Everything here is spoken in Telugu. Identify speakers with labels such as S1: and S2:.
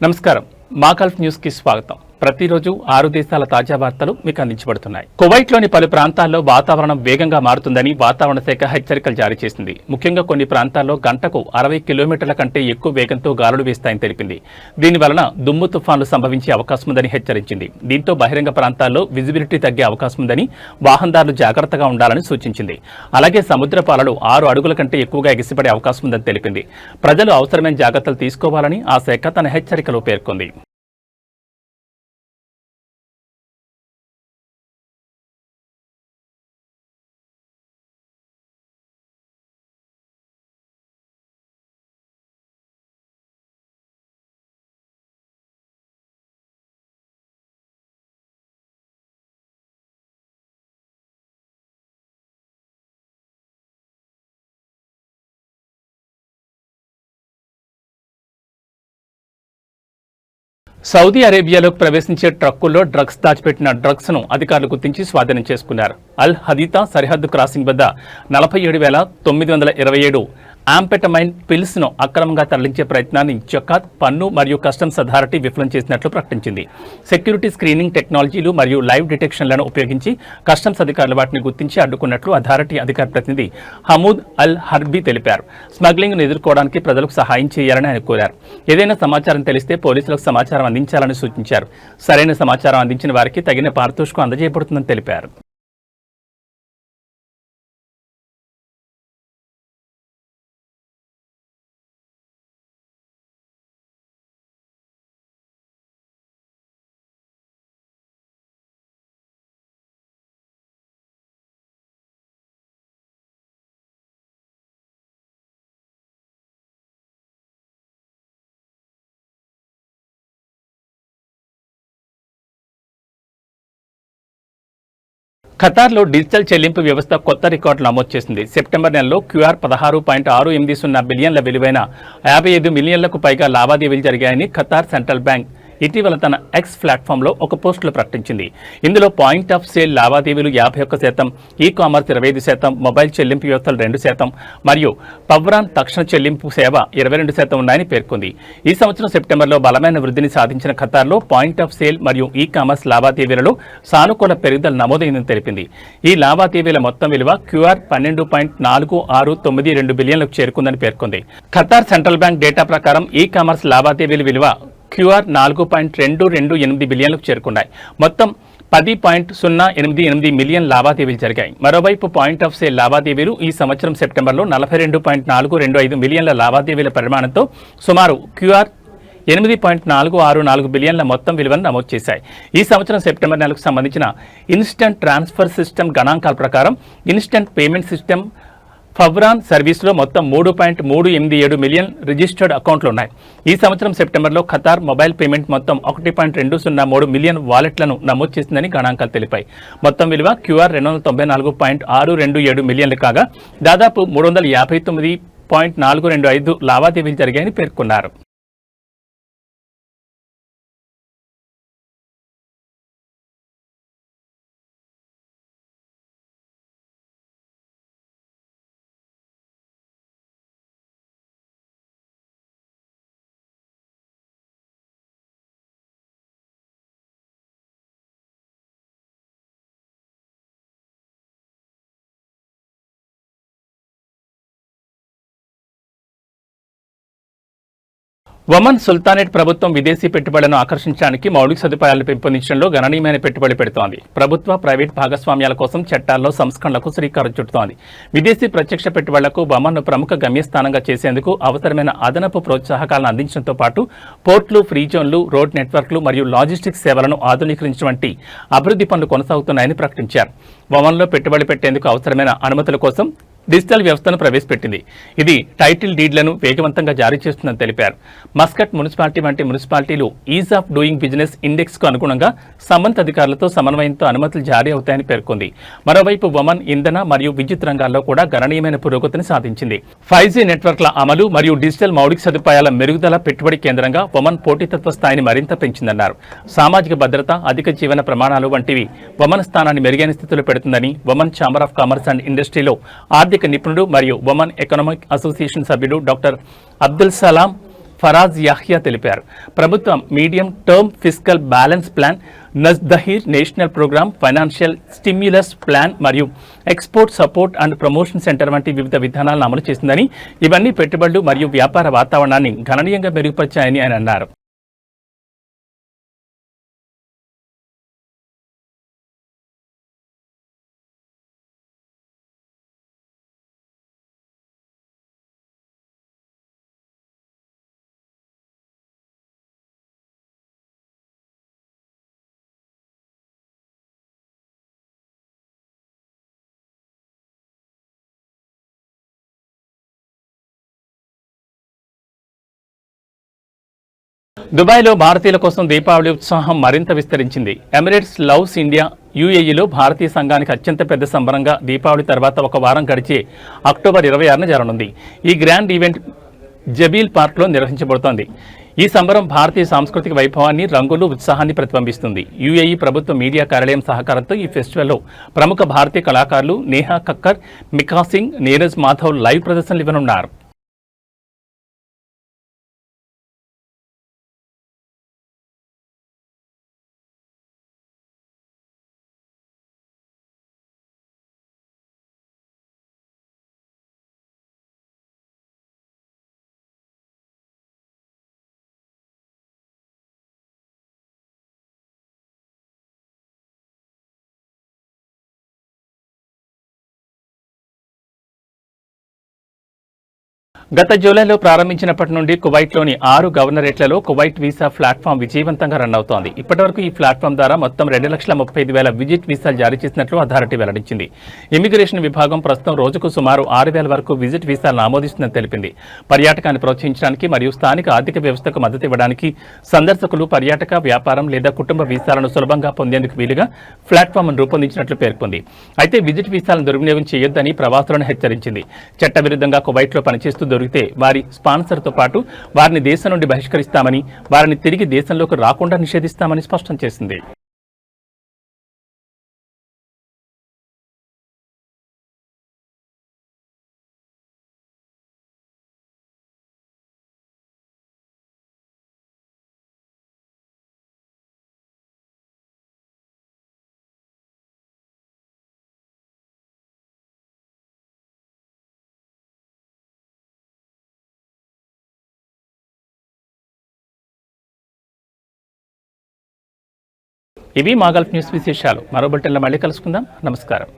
S1: నమస్కారం మా గల్ఫ్ న్యూస్ కి స్వాగతం. ప్రతిరోజు 6 దేశాల తాజా వార్తలు మీకు అందించబడుతున్నాయి. కువైట్లోని పలు ప్రాంతాల్లో వాతావరణం వేగంగా మారుతుందని వాతావరణ శాఖ హెచ్చరికలు జారీ చేసింది. ముఖ్యంగా కొన్ని ప్రాంతాల్లో గంటకు 60 కిలోమీటర్ల కంటే ఎక్కువ వేగంతో గాలులు వీస్తాయని తెలిపింది. దీనివలన దుమ్ము తుఫాన్లు సంభవించే అవకాశం ఉందని హెచ్చరించింది. దీంతో బహిరంగ ప్రాంతాల్లో విజిబిలిటీ తగ్గే అవకాశం ఉందని వాహనదారులు జాగ్రత్తగా ఉండాలని సూచించింది. అలాగే సముద్రపు అలలు 6 అడుగుల కంటే ఎక్కువగా ఎగిసిపడే అవకాశం ఉందని తెలిపింది. ప్రజలు అవసరమైన జాగ్రత్తలు తీసుకోవాలని ఆ శాఖ తన హెచ్చరికలో పేర్కొంది. సౌదీ అరేబియాలోకి ప్రవేశించే ట్రక్కుల్లో డ్రగ్స్ దాచిపెట్టిన డ్రగ్స్ ను అధికారులు గుర్తించి స్వాధీనం చేసుకున్నారు. అల్ హదీతా సరిహద్దు క్రాసింగ్ వద్ద 47,927 ఆంపెటమైన్ పిల్స్ ను అక్రమంగా తరలించే ప్రయత్నాన్ని జకాత్, పన్ను మరియు కస్టమ్స్ అథారిటీ విఫలం చేసినట్లు ప్రకటించింది. సెక్యూరిటీ స్క్రీనింగ్ టెక్నాలజీలు మరియు లైవ్ డిటెక్షన్లను ఉపయోగించి కస్టమ్స్ అధికారులు వాటిని గుర్తించి అడ్డుకున్నట్లు అథారిటీ అధికార ప్రతినిధి హమూద్ అల్ హర్బీ తెలిపారు. స్మగ్లింగ్ ను ఎదుర్కోవడానికి ప్రజలకు సహాయం చేయాలని ఆయన కోరారు. ఏదైనా సమాచారం తెలిస్తే పోలీసులకు సమాచారం అందించాలని సూచించారు. సరైన సమాచారం అందించిన వారికి తగిన పారితోషికం అందజేయబడుతుందని తెలిపారు. ఖతార్లో డిజిటల్ చెల్లింపు వ్యవస్థ కొత్త రికార్డులు నమోదు చేసింది. సెప్టెంబర్ నెలలో క్యూఆర్ 16.680 బిలియన్ల విలువైన 55 మిలియన్లకు పైగా లావాదేవీలు జరిగాయని ఖతార్ సెంట్రల్ బ్యాంక్ ఇటీవల తన ఎక్స్ ప్లాట్ఫామ్లో ఒక పోస్టులో ప్రకటించింది. ఇందులో పాయింట్ ఆఫ్ సేల్ లావాదేవీలు 51%, ఈ కామర్స్ 25%, మొబైల్ చెల్లింపు వ్యవస్థలు 2% మరియు పవ్రాన్ తక్షణ చెల్లింపు సేవ 22% ఉన్నాయని పేర్కొంది. ఈ సంవత్సరం సెప్టెంబర్లో బలమైన వృద్ధిని సాధించిన ఖతార్లో పాయింట్ ఆఫ్ సేల్ మరియు ఈ కామర్స్ లావాదేవీలలో సానుకూల పెరుగుదల నమోదైందని తెలిపింది. ఈ లావాదేవీల మొత్తం విలువ క్యూఆర్ 12.4692 బిలియన్లకు చేరుకుందని పేర్కొంది. ఖతార్ సెంట్రల్ బ్యాంక్ డేటా ప్రకారం ఈ కామర్స్ లావాదేవీల విలువ క్యూఆర్ 4.228 బిలియన్లకు చేరుకున్నాయి. మొత్తం 10.088 మిలియన్ లావాదేవీలు జరిగాయి. మరోవైపు పాయింట్ ఆఫ్ సేల్ లావాదేవీలు ఈ సంవత్సరం సెప్టెంబర్లో 42.425 మిలియన్ల లావాదేవీల పరిమాణంతో సుమారు క్యూఆర్ 8.464 బిలియన్ల మొత్తం విలువను నమోదు చేశాయి. ఈ సంవత్సరం సెప్టెంబర్ నెలకు సంబంధించిన ఇన్స్టంట్ ట్రాన్స్ఫర్ సిస్టమ్ గణాంకాల ప్రకారం ఇన్స్టంట్ పేమెంట్ సిస్టమ్ ఫవ్రాన్ సర్వీస్లో మొత్తం 3.387 మిలియన్ రిజిస్టర్డ్ అకౌంట్లు ఉన్నాయి. ఈ సంవత్సరం సెప్టెంబర్లో ఖతార్ మొబైల్ పేమెంట్ మొత్తం 1.203 మిలియన్ వాలెట్లను నమోదు చేసిందని గణాంకాలు తెలిపాయి. మొత్తం విలువ క్యూఆర్ 294.627 మిలియన్లు కాగా దాదాపు 359.425 లావాదేవీలు జరిగాయని పేర్కొన్నారు. ఒమన్ సుల్తానేట్ ప్రభుత్వం విదేశీ పెట్టుబడులను ఆకర్షించడానికి మౌలిక సదుపాయాలను పెంపొందించడంలో గణనీయమైన పెట్టుబడి పెడుతోంది. ప్రభుత్వ, ప్రైవేట్ భాగస్వామ్యాల కోసం చట్టాల్లో సంస్కరణలకు శ్రీకారం చుడుతోంది. విదేశీ ప్రత్యక్ష పెట్టుబడులకు ఒమన్ను ప్రముఖ గమ్యస్థానంగా చేసేందుకు అవసరమైన అదనపు ప్రోత్సాహకాలను అందించడంతో పాటు పోర్టులు, ఫ్రీ జోన్లు, రోడ్ నెట్వర్క్లు మరియు లాజిస్టిక్స్ సేవలను ఆధునీకరించడం వంటి అభివృద్ధి పనులు కొనసాగుతున్నాయని ప్రకటించారు. ఒమన్లో పెట్టుబడి పెట్టేందుకు అవసరమైన అనుమతుల కోసం డిజిటల్ వ్యవస్థను ప్రవేశపెట్టింది. ఇది టైటిల్ డీడ్లను వేగవంతంగా జారీ చేస్తుందని తెలిపారు. మస్కట్ మున్సిపాలిటీ వంటి మున్సిపాలిటీలు is of doing business index కు అనుగుణంగా సంబంధిత అధికారులతో సమన్వయంతో అనుమతులు జారీ అవుతాయని పేర్కొంది. మరోవైపు ఒమన్ ఇంధన మరియు విద్యుత్ రంగాల్లో కూడా గణనీయమైన పురోగతిని సాధించింది. 5G నెట్వర్క్ల అమలు మరియు డిజిటల్ మౌలిక సదుపాయాల మెరుగుదల పెట్టుబడి కేంద్రంగా ఒమన్ పోటీతత్వ స్థాయిని మరింత పెంచిందన్నారు. సామాజిక భద్రత, అధిక జీవన ప్రమాణాలు వంటివి ఒమన్ స్థానాన్ని మెరుగైన స్థితిలో పెడుతుందని Oman chamber of commerce and ఇండస్ట్రీలో ఆర్థిక నిపుణుడు మరియు ఒమన్ ఎకనామిక్ అసోసియేషన్ సభ్యుడు doctor Abdul Salam Faraj Yahya తెలిపారు. ప్రభుత్వం medium term fiscal balance plan, నజ్దహీర్ national program, financial stimulus plan మరియు export support and promotion center వంటి వివిధ విధానాలను అమలు చేసిందని, ఇవన్నీ పెట్టుబడులు మరియు వ్యాపార వాతావరణాన్ని గణనీయంగా మెరుగుపరిచాయని ఆయన అన్నారు. దుబాయ్లో భారతీయుల కోసం దీపావళి ఉత్సాహం మరింత విస్తరించింది. ఎమిరేట్స్, లవ్స్ ఇండియా, యూఏఈలో భారతీయ సంఘానికి అత్యంత పెద్ద సంబరంగా దీపావళి తర్వాత ఒక వారం గడిచే అక్టోబర్ 26న జరగనుంది. ఈ గ్రాండ్ ఈవెంట్ జబీల్ పార్క్లో నిర్వహించబడుతోంది. ఈ సంబరం భారతీయ సాంస్కృతిక వైభవాన్ని, రంగులు, ఉత్సాహాన్ని ప్రతిబింబిస్తుంది. యూఏఈ ప్రభుత్వ మీడియా కార్యాలయం సహకారంతో ఈ ఫెస్టివల్లో ప్రముఖ భారతీయ కళాకారులు నేహా కక్కర్, మికా సింగ్, నీరజ్ మాధవ్ లైవ్ ప్రదర్శనలు ఇవ్వనున్నారు. గత జూలైలో ప్రారంభించినప్పటి నుండి కువైట్లోని 6 గవర్నరేట్లలో కువైట్ వీసా ప్లాట్ఫామ్ విజయవంతంగా రన్ అవుతోంది. ఇప్పటివరకు ఈ ప్లాట్ఫామ్ ద్వారా మొత్తం 2,35,000 విజిట్ వీసాలు జారీ చేసినట్లు అథారిటీ వెల్లడించింది. ఇమిగ్రేషన్ విభాగం ప్రస్తుతం రోజుకు సుమారు 6,000 వరకు విజిట్ వీసాలను ఆమోదిస్తుందని తెలిపింది. పర్యాటకాన్ని ప్రోత్సహించడానికి మరియు స్థానిక ఆర్థిక వ్యవస్థకు మద్దతు ఇవ్వడానికి సందర్శకులు పర్యాటక, వ్యాపారం లేదా కుటుంబ వీసాలను సులభంగా పొందేందుకు వీలుగా ప్లాట్ఫామ్ను రూపొందించినట్లు పేర్కొంది. అయితే విజిట్ వీసాలను దుర్వినియోగం చేయొద్దని ప్రవాసులను హెచ్చరించింది. చట్టవిరుద్ధంగా కువైట్లో పనిచేస్తూ దొరికితే వారి స్పాన్సర్తో పాటు వారిని దేశం నుండి బహిష్కరిస్తామని, వారిని తిరిగి దేశంలోకి రాకుండా నిషేధిస్తామని స్పష్టం చేసింది. ఇవి మా గల్ఫ్ న్యూస్ విశేషాలు. మరో బులెటిన్లో మళ్ళీ కలుసుకుందాం. నమస్కారం.